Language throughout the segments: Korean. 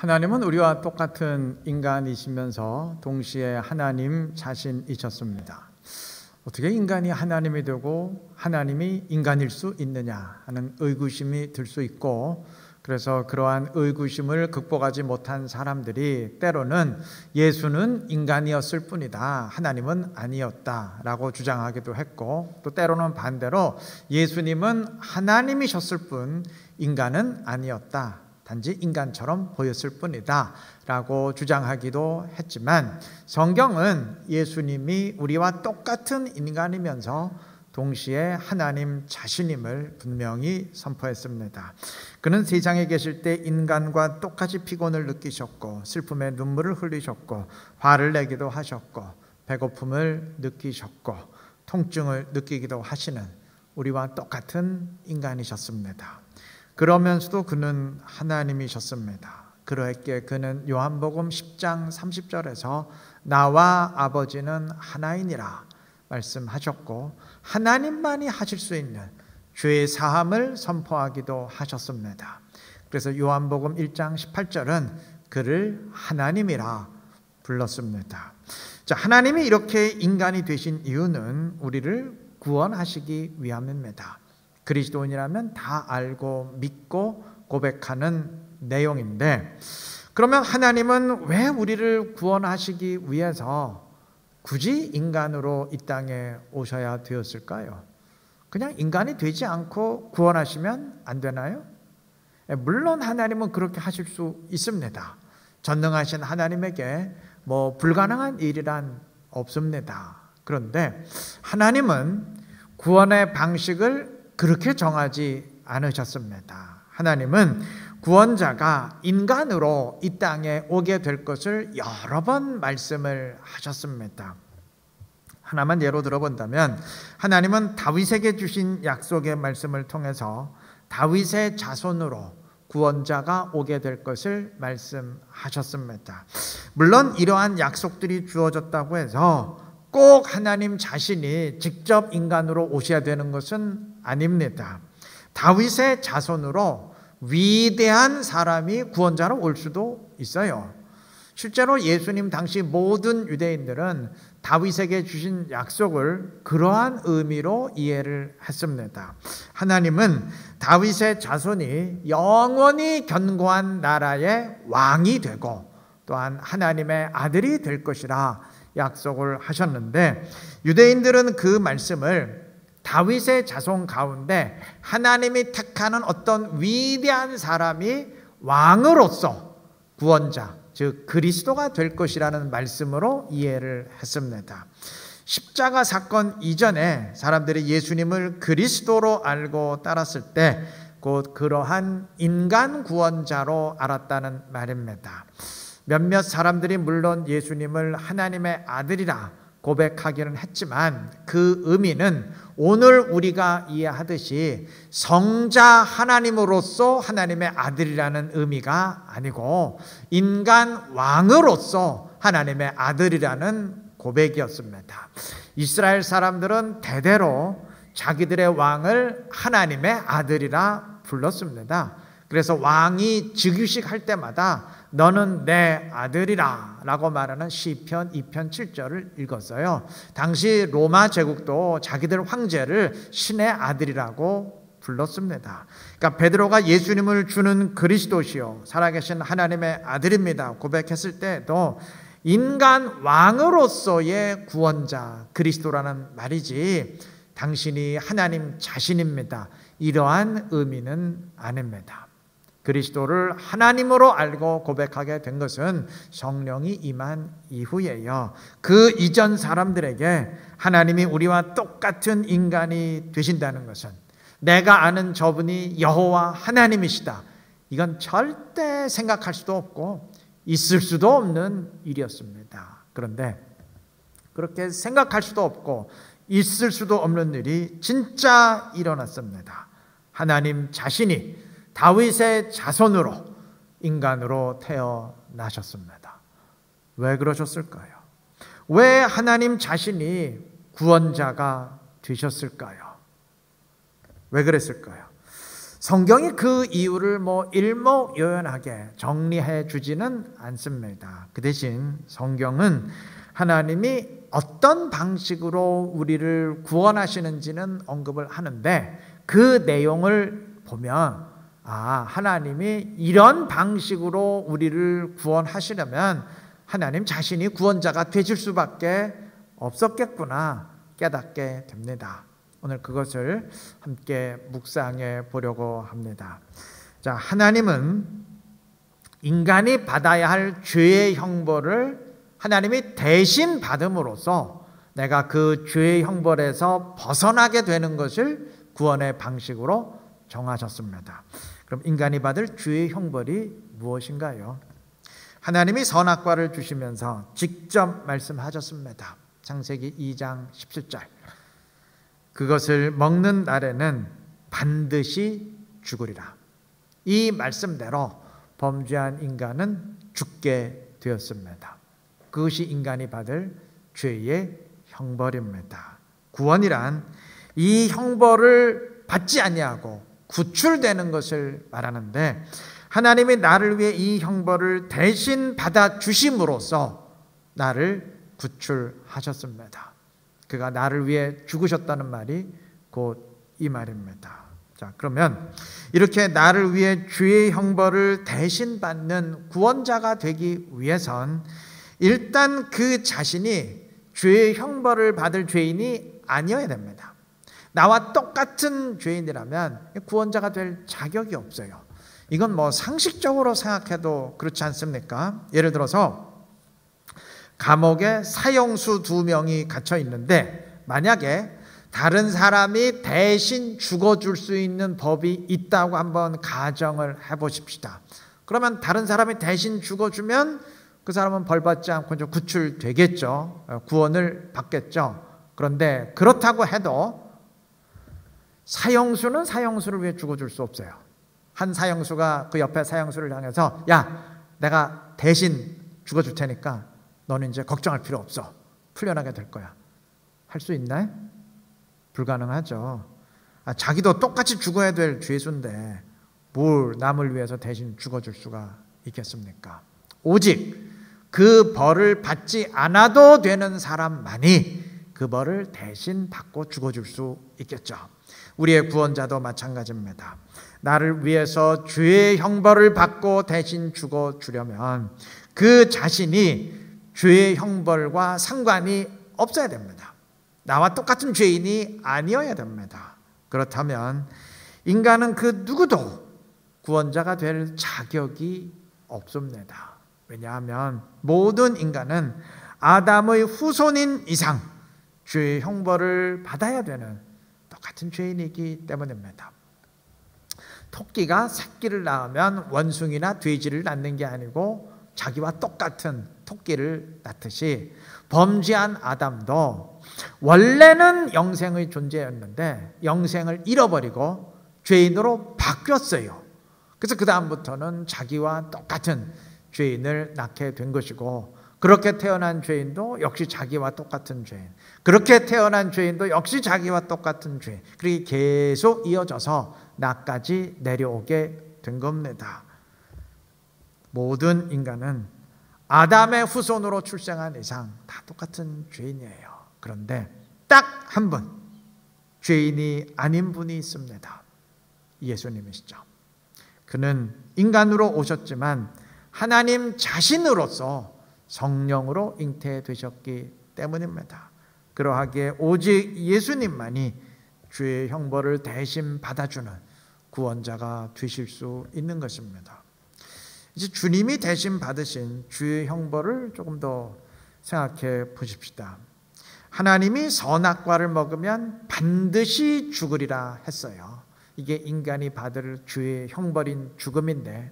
하나님은 우리와 똑같은 인간이시면서 동시에 하나님 자신이셨습니다. 어떻게 인간이 하나님이 되고 하나님이 인간일 수 있느냐 하는 의구심이 들 수 있고, 그래서 그러한 의구심을 극복하지 못한 사람들이 때로는 예수는 인간이었을 뿐이다, 하나님은 아니었다라고 주장하기도 했고, 또 때로는 반대로 예수님은 하나님이셨을 뿐 인간은 아니었다, 단지 인간처럼 보였을 뿐이다 라고 주장하기도 했지만, 성경은 예수님이 우리와 똑같은 인간이면서 동시에 하나님 자신임을 분명히 선포했습니다. 그는 세상에 계실 때 인간과 똑같이 피곤을 느끼셨고, 슬픔에 눈물을 흘리셨고, 화를 내기도 하셨고, 배고픔을 느끼셨고, 통증을 느끼기도 하시는 우리와 똑같은 인간이셨습니다. 그러면서도 그는 하나님이셨습니다. 그러했기에 그는 요한복음 10장 30절에서 나와 아버지는 하나이니라 말씀하셨고, 하나님만이 하실 수 있는 죄 사함을 선포하기도 하셨습니다. 그래서 요한복음 1장 18절은 그를 하나님이라 불렀습니다. 자, 하나님이 이렇게 인간이 되신 이유는 우리를 구원하시기 위함입니다. 그리스도인이라면 다 알고 믿고 고백하는 내용인데, 그러면 하나님은 왜 우리를 구원하시기 위해서 굳이 인간으로 이 땅에 오셔야 되었을까요? 그냥 인간이 되지 않고 구원하시면 안 되나요? 물론 하나님은 그렇게 하실 수 있습니다. 전능하신 하나님에게 불가능한 일이란 없습니다. 그런데 하나님은 구원의 방식을 그렇게 정하지 않으셨습니다. 하나님은 구원자가 인간으로 이 땅에 오게 될 것을 여러 번 말씀을 하셨습니다. 하나만 예로 들어본다면, 하나님은 다윗에게 주신 약속의 말씀을 통해서 다윗의 자손으로 구원자가 오게 될 것을 말씀하셨습니다. 물론 이러한 약속들이 주어졌다고 해서 꼭 하나님 자신이 직접 인간으로 오셔야 되는 것은 아닙니다. 다윗의 자손으로 위대한 사람이 구원자로 올 수도 있어요. 실제로 예수님 당시 모든 유대인들은 다윗에게 주신 약속을 그러한 의미로 이해를 했습니다. 하나님은 다윗의 자손이 영원히 견고한 나라의 왕이 되고 또한 하나님의 아들이 될 것이라 약속을 하셨는데, 유대인들은 그 말씀을 다윗의 자손 가운데 하나님이 택하는 어떤 위대한 사람이 왕으로서 구원자, 즉 그리스도가 될 것이라는 말씀으로 이해를 했습니다. 십자가 사건 이전에 사람들이 예수님을 그리스도로 알고 따랐을 때 곧 그러한 인간 구원자로 알았다는 말입니다. 몇몇 사람들이 물론 예수님을 하나님의 아들이라 고백하기는 했지만, 그 의미는 오늘 우리가 이해하듯이 성자 하나님으로서 하나님의 아들이라는 의미가 아니고 인간 왕으로서 하나님의 아들이라는 고백이었습니다. 이스라엘 사람들은 대대로 자기들의 왕을 하나님의 아들이라 불렀습니다. 그래서 왕이 즉위식 할 때마다 너는 내 아들이라 라고 말하는 시편 2편 7절을 읽었어요. 당시 로마 제국도 자기들 황제를 신의 아들이라고 불렀습니다. 그러니까 베드로가 예수님을 주는 그리스도시요 살아계신 하나님의 아들입니다 고백했을 때도 인간 왕으로서의 구원자 그리스도라는 말이지, 당신이 하나님 자신입니다, 이러한 의미는 아닙니다. 그리스도를 하나님으로 알고 고백하게 된 것은 성령이 임한 이후예요. 그 이전 사람들에게 하나님이 우리와 똑같은 인간이 되신다는 것은, 내가 아는 저분이 여호와 하나님이시다, 이건 절대 생각할 수도 없고 있을 수도 없는 일이었습니다. 그런데 그렇게 생각할 수도 없고 있을 수도 없는 일이 진짜 일어났습니다. 하나님 자신이 다윗의 자손으로 인간으로 태어나셨습니다. 왜 그러셨을까요? 왜 하나님 자신이 구원자가 되셨을까요? 왜 그랬을까요? 성경이 그 이유를 일목요연하게 정리해 주지는 않습니다. 그 대신 성경은 하나님이 어떤 방식으로 우리를 구원하시는지는 언급을 하는데, 그 내용을 보면 하나님이 이런 방식으로 우리를 구원하시려면 하나님 자신이 구원자가 되실 수밖에 없었겠구나 깨닫게 됩니다. 오늘 그것을 함께 묵상해 보려고 합니다. 자, 하나님은 인간이 받아야 할 죄의 형벌을 하나님이 대신 받음으로써 내가 그 죄의 형벌에서 벗어나게 되는 것을 구원의 방식으로 정하셨습니다. 그럼 인간이 받을 죄의 형벌이 무엇인가요? 하나님이 선악과를 주시면서 직접 말씀하셨습니다. 창세기 2장 17절. 그것을 먹는 날에는 반드시 죽으리라. 이 말씀대로 범죄한 인간은 죽게 되었습니다. 그것이 인간이 받을 죄의 형벌입니다. 구원이란 이 형벌을 받지 아니하고 구출되는 것을 말하는데, 하나님이 나를 위해 이 형벌을 대신 받아 주심으로써 나를 구출하셨습니다. 그가 나를 위해 죽으셨다는 말이 곧 이 말입니다. 자, 그러면 이렇게 나를 위해 죄의 형벌을 대신 받는 구원자가 되기 위해선 일단 그 자신이 죄의 형벌을 받을 죄인이 아니어야 됩니다. 나와 똑같은 죄인이라면 구원자가 될 자격이 없어요. 이건 상식적으로 생각해도 그렇지 않습니까? 예를 들어서 감옥에 사형수 2명이 갇혀 있는데, 만약에 다른 사람이 대신 죽어줄 수 있는 법이 있다고 한번 가정을 해보십시다. 그러면 다른 사람이 대신 죽어주면 그 사람은 벌받지 않고 이제 구출되겠죠. 구원을 받겠죠. 그런데 그렇다고 해도 사형수는 사형수를 위해 죽어줄 수 없어요. 한 사형수가 그 옆에 사형수를 향해서 야, 내가 대신 죽어줄 테니까 너는 이제 걱정할 필요 없어. 풀려나게 될 거야. 할 수 있나요? 불가능하죠. 자기도 똑같이 죽어야 될 죄수인데 뭘 남을 위해서 대신 죽어줄 수가 있겠습니까? 오직 그 벌을 받지 않아도 되는 사람만이 그 벌을 대신 받고 죽어줄 수 있겠죠. 우리의 구원자도 마찬가지입니다. 나를 위해서 죄의 형벌을 받고 대신 죽어주려면 그 자신이 죄의 형벌과 상관이 없어야 됩니다. 나와 똑같은 죄인이 아니어야 됩니다. 그렇다면 인간은 그 누구도 구원자가 될 자격이 없습니다. 왜냐하면 모든 인간은 아담의 후손인 이상 죄의 형벌을 받아야 되는 똑같은 죄인이기 때문입니다. 토끼가 새끼를 낳으면 원숭이나 돼지를 낳는 게 아니고 자기와 똑같은 토끼를 낳듯이 범죄한 아담도 원래는 영생의 존재였는데 영생을 잃어버리고 죄인으로 바뀌었어요. 그래서 그 다음부터는 자기와 똑같은 죄인을 낳게 된 것이고, 그렇게 태어난 죄인도 역시 자기와 똑같은 죄인, 그렇게 태어난 죄인도 역시 자기와 똑같은 죄인, 그렇게 계속 이어져서 나까지 내려오게 된 겁니다. 모든 인간은 아담의 후손으로 출생한 이상 다 똑같은 죄인이에요. 그런데 딱 한 분 죄인이 아닌 분이 있습니다. 예수님이시죠. 그는 인간으로 오셨지만 하나님 자신으로서 성령으로 잉태되셨기 때문입니다. 그러하기에 오직 예수님만이 죄의 형벌을 대신 받아주는 구원자가 되실 수 있는 것입니다. 이제 주님이 대신 받으신 죄의 형벌을 조금 더 생각해 보십시다. 하나님이 선악과를 먹으면 반드시 죽으리라 했어요. 이게 인간이 받을 죄의 형벌인 죽음인데,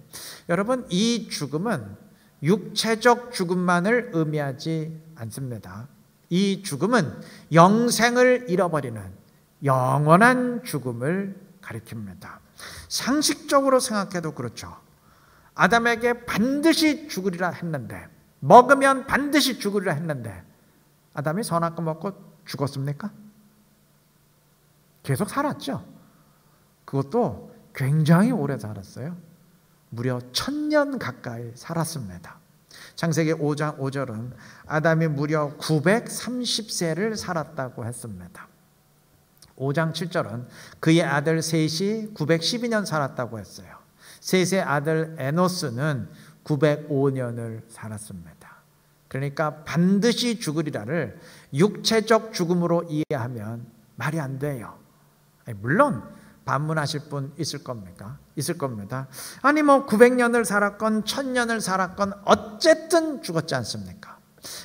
여러분, 이 죽음은 육체적 죽음만을 의미하지 않습니다. 이 죽음은 영생을 잃어버리는 영원한 죽음을 가리킵니다. 상식적으로 생각해도 그렇죠. 아담에게 반드시 죽으리라 했는데, 먹으면 반드시 죽으리라 했는데 아담이 선악과 먹고 죽었습니까? 계속 살았죠. 그것도 굉장히 오래 살았어요. 무려 1000년 가까이 살았습니다. 창세기 5장 5절은 아담이 무려 930세를 살았다고 했습니다. 5장 7절은 그의 아들 셋이 912년 살았다고 했어요. 셋의 아들 에노스는 905년을 살았습니다. 그러니까 반드시 죽으리라를 육체적 죽음으로 이해하면 말이 안 돼요. 물론 반문하실 분 있을 겁니까? 있을 겁니다. 아니 900년을 살았건 1000년을 살았건 어쨌든 죽었지 않습니까?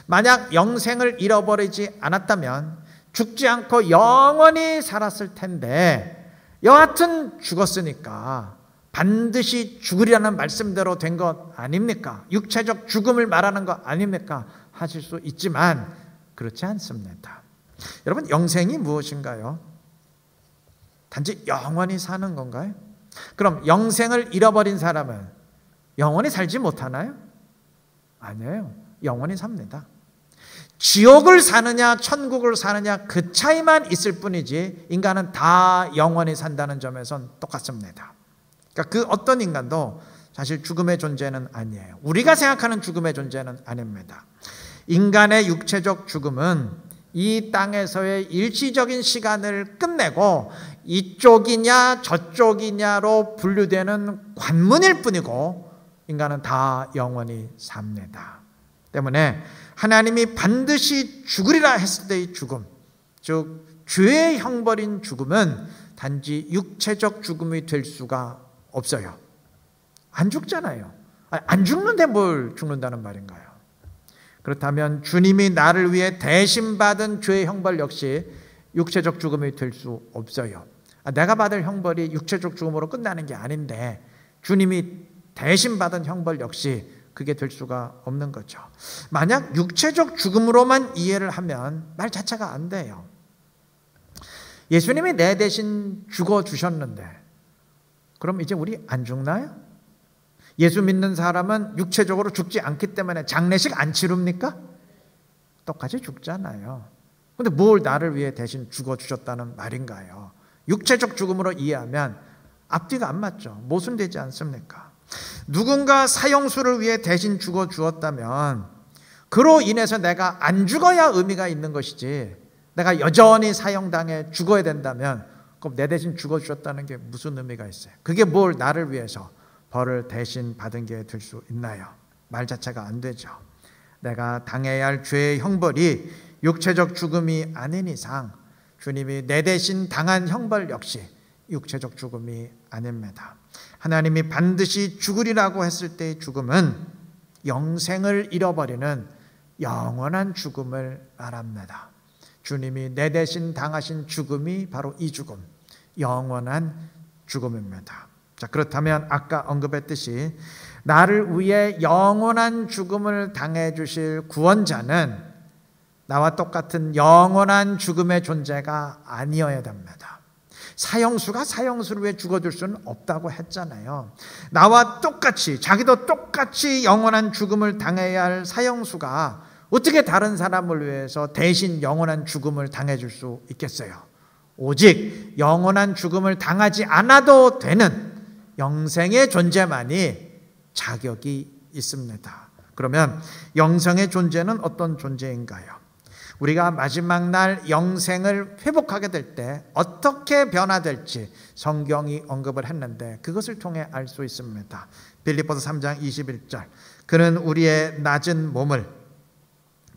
만약 영생을 잃어버리지 않았다면 죽지 않고 영원히 살았을 텐데 여하튼 죽었으니까 반드시 죽으리라는 말씀대로 된 것 아닙니까? 육체적 죽음을 말하는 것 아닙니까? 하실 수 있지만 그렇지 않습니다. 여러분, 영생이 무엇인가요? 단지 영원히 사는 건가요? 그럼 영생을 잃어버린 사람은 영원히 살지 못하나요? 아니에요. 영원히 삽니다. 지옥을 사느냐 천국을 사느냐 그 차이만 있을 뿐이지 인간은 다 영원히 산다는 점에선 똑같습니다. 그러니까 그 어떤 인간도 사실 죽음의 존재는 아니에요. 우리가 생각하는 죽음의 존재는 아닙니다. 인간의 육체적 죽음은 이 땅에서의 일시적인 시간을 끝내고 이쪽이냐 저쪽이냐로 분류되는 관문일 뿐이고 인간은 다 영원히 삽니다. 때문에 하나님이 반드시 죽으리라 했을 때의 죽음, 즉 죄의 형벌인 죽음은 단지 육체적 죽음이 될 수가 없어요. 안 죽잖아요. 안 죽는데 뭘 죽는다는 말인가요? 그렇다면 주님이 나를 위해 대신 받은 죄의 형벌 역시 육체적 죽음이 될 수 없어요. 내가 받을 형벌이 육체적 죽음으로 끝나는 게 아닌데 주님이 대신 받은 형벌 역시 그게 될 수가 없는 거죠. 만약 육체적 죽음으로만 이해를 하면 말 자체가 안 돼요. 예수님이 내 대신 죽어주셨는데 그럼 이제 우리 안 죽나요? 예수 믿는 사람은 육체적으로 죽지 않기 때문에 장례식 안 치릅니까? 똑같이 죽잖아요. 근데 뭘 나를 위해 대신 죽어주셨다는 말인가요? 육체적 죽음으로 이해하면 앞뒤가 안 맞죠. 모순되지 않습니까? 누군가 사형수를 위해 대신 죽어주었다면 그로 인해서 내가 안 죽어야 의미가 있는 것이지 내가 여전히 사형당해 죽어야 된다면 그럼 내 대신 죽어주셨다는 게 무슨 의미가 있어요? 그게 뭘 나를 위해서 벌을 대신 받은 게 될 수 있나요? 말 자체가 안 되죠. 내가 당해야 할 죄의 형벌이 육체적 죽음이 아닌 이상 주님이 내 대신 당한 형벌 역시 육체적 죽음이 아닙니다. 하나님이 반드시 죽으리라고 했을 때의 죽음은 영생을 잃어버리는 영원한 죽음을 말합니다. 주님이 내 대신 당하신 죽음이 바로 이 죽음, 영원한 죽음입니다. 자, 그렇다면 아까 언급했듯이 나를 위해 영원한 죽음을 당해 주실 구원자는 나와 똑같은 영원한 죽음의 존재가 아니어야 됩니다. 사형수가 사형수를 위해 죽어줄 수는 없다고 했잖아요. 나와 똑같이 자기도 똑같이 영원한 죽음을 당해야 할 사형수가 어떻게 다른 사람을 위해서 대신 영원한 죽음을 당해줄 수 있겠어요? 오직 영원한 죽음을 당하지 않아도 되는 영생의 존재만이 자격이 있습니다. 그러면 영생의 존재는 어떤 존재인가요? 우리가 마지막 날 영생을 회복하게 될 때 어떻게 변화될지 성경이 언급을 했는데 그것을 통해 알 수 있습니다. 빌립보서 3장 21절 그는 우리의 낮은 몸을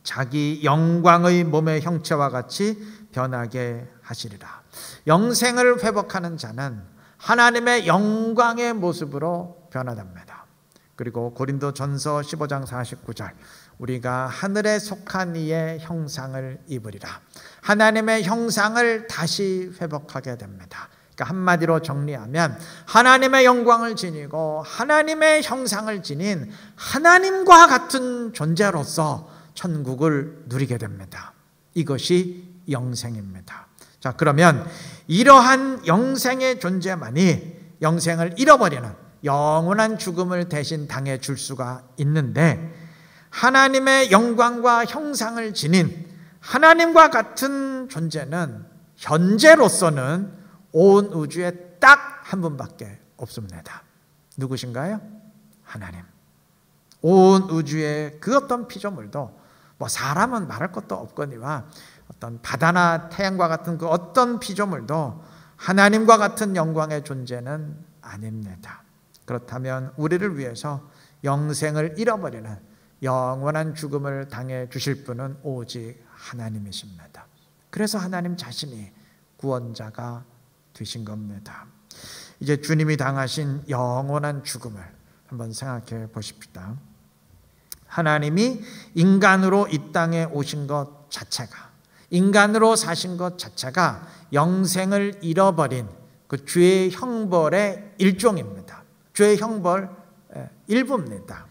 자기 영광의 몸의 형체와 같이 변하게 하시리라. 영생을 회복하는 자는 하나님의 영광의 모습으로 변화됩니다. 그리고 고린도전서 15장 49절 우리가 하늘에 속한 이의 형상을 입으리라. 하나님의 형상을 다시 회복하게 됩니다. 그러니까 한마디로 정리하면 하나님의 영광을 지니고 하나님의 형상을 지닌 하나님과 같은 존재로서 천국을 누리게 됩니다. 이것이 영생입니다. 자, 그러면 이러한 영생의 존재만이 영생을 잃어버리는 영원한 죽음을 대신 당해 줄 수가 있는데 하나님의 영광과 형상을 지닌 하나님과 같은 존재는 현재로서는 온 우주에 딱 한 분밖에 없습니다. 누구신가요? 하나님. 온 우주의 그 어떤 피조물도 사람은 말할 것도 없거니와 어떤 바다나 태양과 같은 그 어떤 피조물도 하나님과 같은 영광의 존재는 아닙니다. 그렇다면 우리를 위해서 영생을 잃어버리는 영원한 죽음을 당해 주실 분은 오직 하나님이십니다. 그래서 하나님 자신이 구원자가 되신 겁니다. 이제 주님이 당하신 영원한 죽음을 한번 생각해 보십시다. 하나님이 인간으로 이 땅에 오신 것 자체가, 인간으로 사신 것 자체가 영생을 잃어버린 그 죄의 형벌의 일종입니다. 죄의 형벌 일부입니다.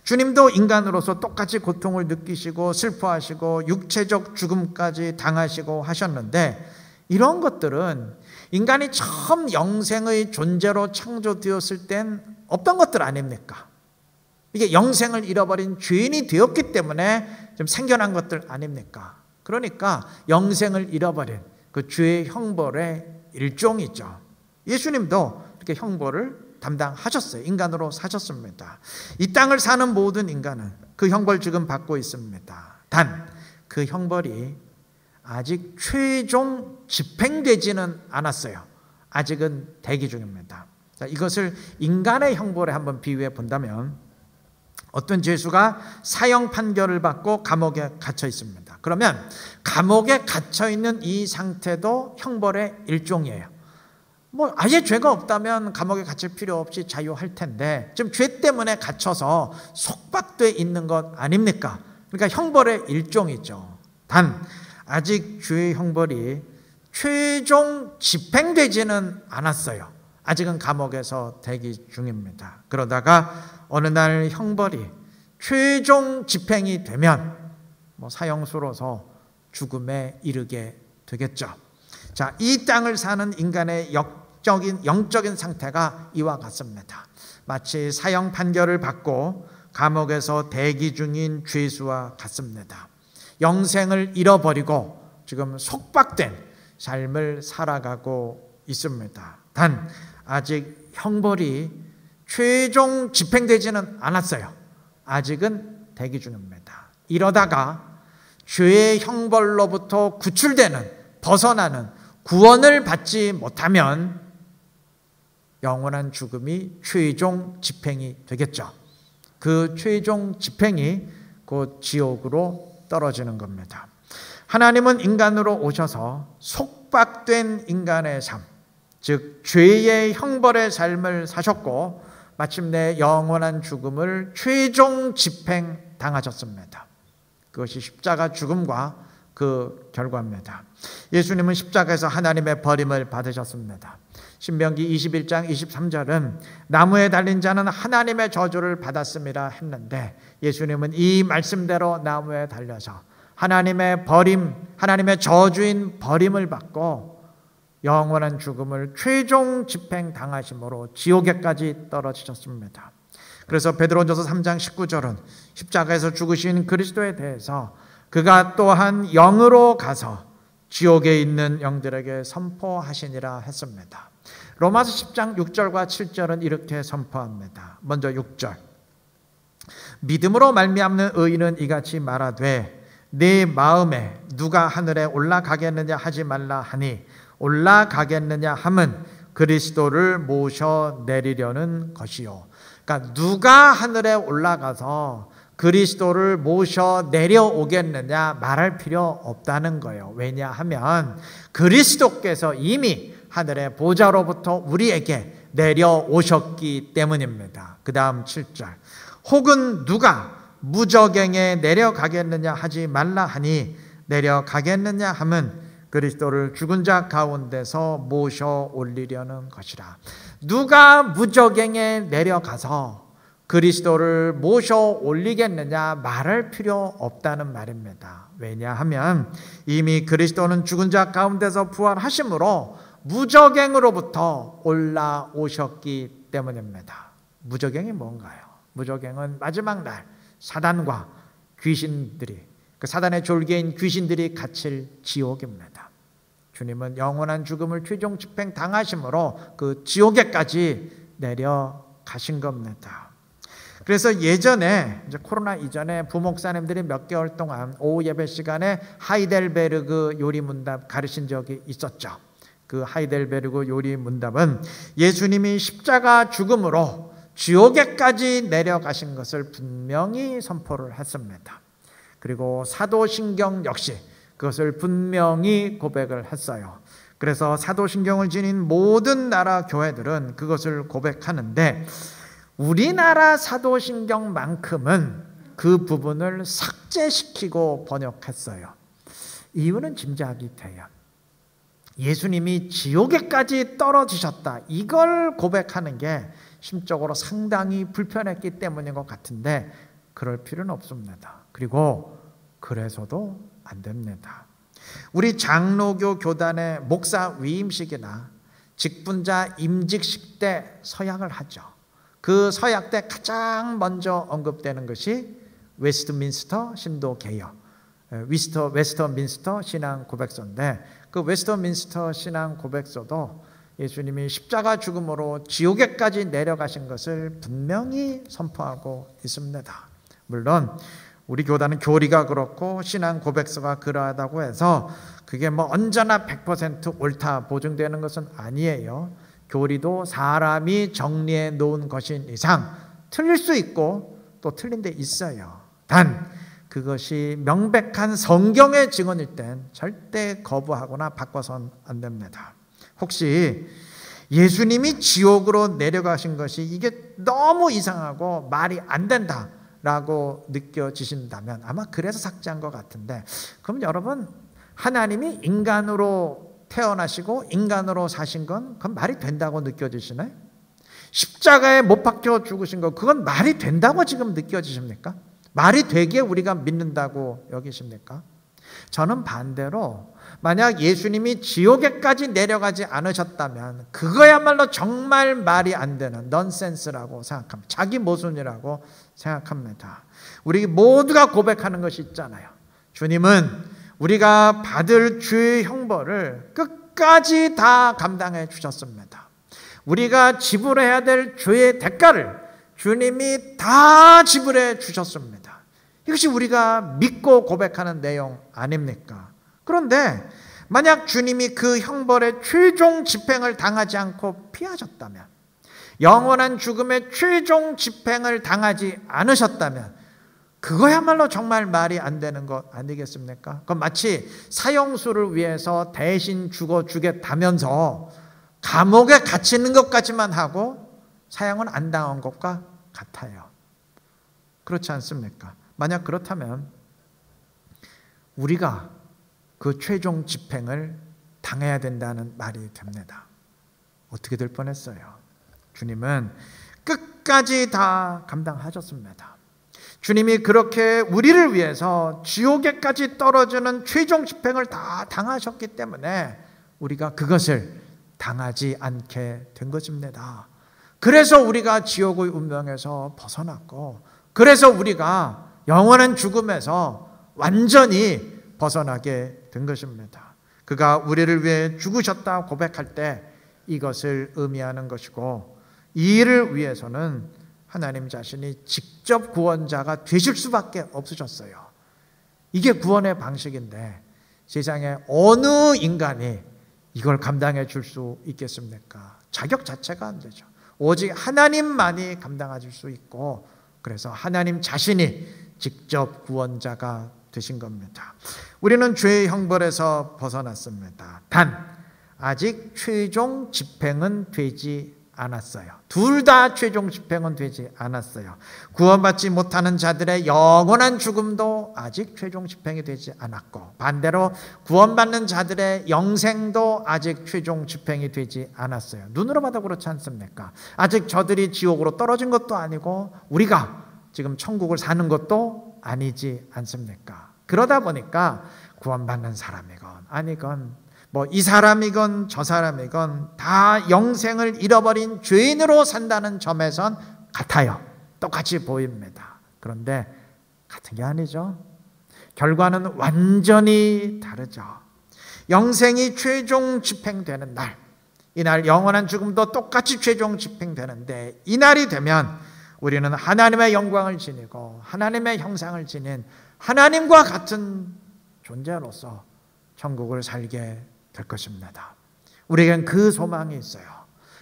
주님도 인간으로서 똑같이 고통을 느끼시고 슬퍼하시고 육체적 죽음까지 당하시고 하셨는데, 이런 것들은 인간이 처음 영생의 존재로 창조되었을 땐 없던 것들 아닙니까? 이게 영생을 잃어버린 죄인이 되었기 때문에 좀 생겨난 것들 아닙니까? 그러니까 영생을 잃어버린 그 죄의 형벌의 일종이죠. 예수님도 이렇게 형벌을 담당하셨어요. 인간으로 사셨습니다. 이 땅을 사는 모든 인간은 그 형벌 지금 받고 있습니다. 단 그 형벌이 아직 최종 집행되지는 않았어요. 아직은 대기 중입니다. 자, 이것을 인간의 형벌에 한번 비유해 본다면, 어떤 죄수가 사형 판결을 받고 감옥에 갇혀 있습니다. 그러면 감옥에 갇혀 있는 이 상태도 형벌의 일종이에요. 아예 죄가 없다면 감옥에 갇힐 필요 없이 자유할 텐데, 지금 죄 때문에 갇혀서 속박돼 있는 것 아닙니까? 그러니까 형벌의 일종이죠. 단 아직 죄의 형벌이 최종 집행되지는 않았어요. 아직은 감옥에서 대기 중입니다. 그러다가 어느 날 형벌이 최종 집행이 되면 사형수로서 죽음에 이르게 되겠죠. 자, 이 땅을 사는 인간의 영적인 상태가 이와 같습니다. 마치 사형 판결을 받고 감옥에서 대기 중인 죄수와 같습니다. 영생을 잃어버리고 지금 속박된 삶을 살아가고 있습니다. 단 아직 형벌이 최종 집행되지는 않았어요. 아직은 대기 중입니다. 이러다가 죄의 형벌로부터 구출되는, 벗어나는 구원을 받지 못하면 영원한 죽음이 최종 집행이 되겠죠. 그 최종 집행이 곧 지옥으로 떨어지는 겁니다. 하나님은 인간으로 오셔서 속박된 인간의 삶, 즉 죄의 형벌의 삶을 사셨고 마침내 영원한 죽음을 최종 집행당하셨습니다. 그것이 십자가 죽음과 그 결과입니다. 예수님은 십자가에서 하나님의 버림을 받으셨습니다. 신명기 21장 23절은 나무에 달린 자는 하나님의 저주를 받았음이라 했는데, 예수님은 이 말씀대로 나무에 달려서 하나님의 버림, 하나님의 저주인 버림을 받고 영원한 죽음을 최종 집행당하심으로 지옥에까지 떨어지셨습니다. 그래서 베드로전서 3장 19절은 십자가에서 죽으신 그리스도에 대해서 그가 또한 영으로 가서 지옥에 있는 영들에게 선포하시니라 했습니다. 로마서 10장 6절과 7절은 이렇게 선포합니다. 먼저 6절. 믿음으로 말미암는 의인은 이같이 말하되 네 마음에 누가 하늘에 올라가겠느냐 하지 말라 하니, 올라가겠느냐 함은 그리스도를 모셔 내리려는 것이요. 그러니까 누가 하늘에 올라가서 그리스도를 모셔 내려오겠느냐 말할 필요 없다는 거예요. 왜냐하면 그리스도께서 이미 하늘의 보좌로부터 우리에게 내려오셨기 때문입니다. 그 다음 7절. 혹은 누가 무저갱에 내려가겠느냐 하지 말라 하니, 내려가겠느냐 함은 그리스도를 죽은 자 가운데서 모셔 올리려는 것이라. 누가 무저갱에 내려가서 그리스도를 모셔 올리겠느냐 말할 필요 없다는 말입니다. 왜냐하면 이미 그리스도는 죽은 자 가운데서 부활하심으로 무저갱으로부터 올라오셨기 때문입니다. 무저갱이 뭔가요? 무저갱은 마지막 날 사단과 귀신들이, 그 사단의 졸개인 귀신들이 갇힐 지옥입니다. 주님은 영원한 죽음을 최종 집행 당하심으로 그 지옥에까지 내려가신 겁니다. 그래서 예전에 이제 코로나 이전에 부목사님들이 몇 개월 동안 오후 예배 시간에 하이델베르그 요리 문답 가르친 적이 있었죠. 그 하이델베르그 요리 문답은 예수님이 십자가 죽음으로 지옥에까지 내려가신 것을 분명히 선포를 했습니다. 그리고 사도신경 역시 그것을 분명히 고백을 했어요. 그래서 사도신경을 지닌 모든 나라 교회들은 그것을 고백하는데 우리나라 사도신경만큼은 그 부분을 삭제시키고 번역했어요. 이유는 짐작이 돼요. 예수님이 지옥에까지 떨어지셨다, 이걸 고백하는 게 심적으로 상당히 불편했기 때문인 것 같은데 그럴 필요는 없습니다. 그리고 그래서도 안 됩니다. 우리 장로교 교단의 목사 위임식이나 직분자 임직식 때 서약을 하죠. 그 서약 때 가장 먼저 언급되는 것이 웨스트민스터 신도 개혁, 웨스트민스터 신앙 고백서인데, 그 웨스트민스터 신앙 고백서도 예수님이 십자가 죽음으로 지옥에까지 내려가신 것을 분명히 선포하고 있습니다. 물론 우리 교단은 교리가 그렇고 신앙 고백서가 그러하다고 해서 그게 뭐 언제나 100% 옳다 보증되는 것은 아니에요. 교리도 사람이 정리해 놓은 것인 이상 틀릴 수 있고 또 틀린 데 있어요. 단 그것이 명백한 성경의 증언일 땐 절대 거부하거나 바꿔서는 안 됩니다. 혹시 예수님이 지옥으로 내려가신 것이 이게 너무 이상하고 말이 안 된다라고 느껴지신다면 아마 그래서 삭제한 것 같은데, 그럼 여러분, 하나님이 인간으로 태어나시고 인간으로 사신 건 그건 말이 된다고 느껴지시나요? 십자가에 못 박혀 죽으신 거 그건 말이 된다고 지금 느껴지십니까? 말이 되게 우리가 믿는다고 여기십니까? 저는 반대로 만약 예수님이 지옥에까지 내려가지 않으셨다면 그거야말로 정말 말이 안 되는 넌센스라고 생각합니다. 자기 모순이라고 생각합니다. 우리 모두가 고백하는 것이 있잖아요. 주님은 우리가 받을 죄의 형벌을 끝까지 다 감당해 주셨습니다. 우리가 지불해야 될 죄의 대가를 주님이 다 지불해 주셨습니다. 이것이 우리가 믿고 고백하는 내용 아닙니까? 그런데 만약 주님이 그 형벌의 최종 집행을 당하지 않고 피하셨다면, 영원한 죽음의 최종 집행을 당하지 않으셨다면 그거야말로 정말 말이 안 되는 것 아니겠습니까? 그건 마치 사형수를 위해서 대신 죽어주겠다면서 감옥에 갇히는 것까지만 하고 사형은 안 당한 것과 같아요. 그렇지 않습니까? 만약 그렇다면 우리가 그 최종 집행을 당해야 된다는 말이 됩니다. 어떻게 될 뻔했어요? 주님은 끝까지 다 감당하셨습니다. 주님이 그렇게 우리를 위해서 지옥에까지 떨어지는 최종 집행을 다 당하셨기 때문에 우리가 그것을 당하지 않게 된 것입니다. 그래서 우리가 지옥의 운명에서 벗어났고, 그래서 우리가 영원한 죽음에서 완전히 벗어나게 된 것입니다. 그가 우리를 위해 죽으셨다 고백할 때 이것을 의미하는 것이고, 이 일을 위해서는 하나님 자신이 직접 구원자가 되실 수밖에 없으셨어요. 이게 구원의 방식인데 세상에 어느 인간이 이걸 감당해 줄 수 있겠습니까? 자격 자체가 안 되죠. 오직 하나님만이 감당하실 수 있고, 그래서 하나님 자신이 직접 구원자가 되신 겁니다. 우리는 죄의 형벌에서 벗어났습니다. 단 아직 최종 집행은 되지 않았어요. 둘 다 최종 집행은 되지 않았어요. 구원받지 못하는 자들의 영원한 죽음도 아직 최종 집행이 되지 않았고, 반대로 구원받는 자들의 영생도 아직 최종 집행이 되지 않았어요. 눈으로 봐도 그렇지 않습니까? 아직 저들이 지옥으로 떨어진 것도 아니고 우리가 지금 천국을 사는 것도 아니지 않습니까? 그러다 보니까 구원받는 사람이건 아니건 뭐 이 사람이건 저 사람이건 다 영생을 잃어버린 죄인으로 산다는 점에선 같아요. 똑같이 보입니다. 그런데 같은 게 아니죠. 결과는 완전히 다르죠. 영생이 최종 집행되는 날, 이날 영원한 죽음도 똑같이 최종 집행되는데, 이날이 되면 우리는 하나님의 영광을 지니고 하나님의 형상을 지닌 하나님과 같은 존재로서 천국을 살게 될 것입니다. 우리에겐 그 소망이 있어요.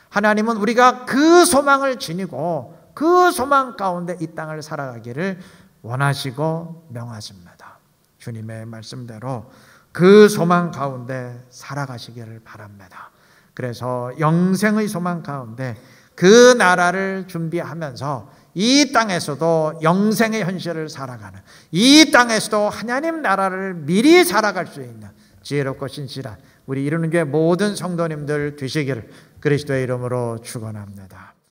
하나님은 우리가 그 소망을 지니고 그 소망 가운데 이 땅을 살아가기를 원하시고 명하십니다. 주님의 말씀대로 그 소망 가운데 살아가시기를 바랍니다. 그래서 영생의 소망 가운데 그 나라를 준비하면서 이 땅에서도 영생의 현실을 살아가는, 이 땅에서도 하나님 나라를 미리 살아갈 수 있는 지혜롭고 신실한 우리 이루는 교회 모든 성도님들 되시기를 그리스도의 이름으로 축원합니다.